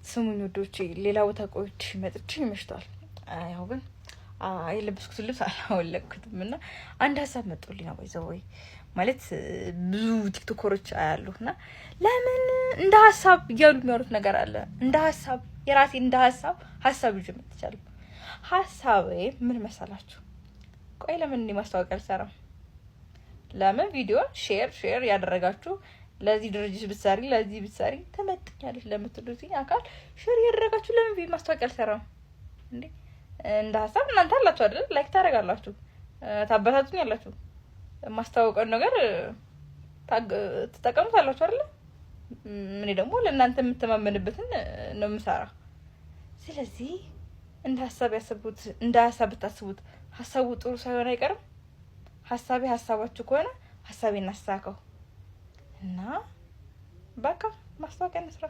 ስሙኝ ወዶቼ ሌላ ቦታ ቆይቼ መጥቼ ይመሽቷል። ያው ግን የለበስኩትን ልብስ አላወለቅኩትም እና አንድ ሀሳብ መጥቶልኝ ነው ወይ ማለት ብዙ ቲክቶከሮች አያለሁ እና ለምን እንደ ሀሳብ እያሉ የሚያወሩት ነገር አለ። እንደ ሀሳብ የራሴ እንደ ሀሳብ ይዤ መጥቻለሁ። ሀሳቤ ምን መሰላችሁ? ቆይ ለምን እኔ ማስታወቂያ አልሰራም? ለምን ቪዲዮ ሼር ያደረጋችሁ ለዚህ ድርጅት ብትሰሪ ለዚህ ብትሰሪ ተመጥኛለሽ ለምትሉት አካል ሼር ያደረጋችሁ ለምን ቪዲዮ ማስታወቂያ አልሰራም እንዴ? እንደ ሀሳብ እናንተ አላችሁ አይደል? ላይክ ታደርጋላችሁ፣ ታበታቱኝ ያላችሁ ማስታወቂያ ነገር ትጠቀሙታላችሁ አይደል? እኔ ደግሞ ለእናንተ የምተማመንበትን ነው የምሰራ። ስለዚህ እንደ ሀሳብ ያሰቡት እንደ ሀሳብ ብታስቡት ሀሳቡ ጥሩ ሳይሆን አይቀርም። ሀሳባችሁ ከሆነ ሀሳቤን አስተካክሉ እና በቃ ማስታወቂያ እንስራ።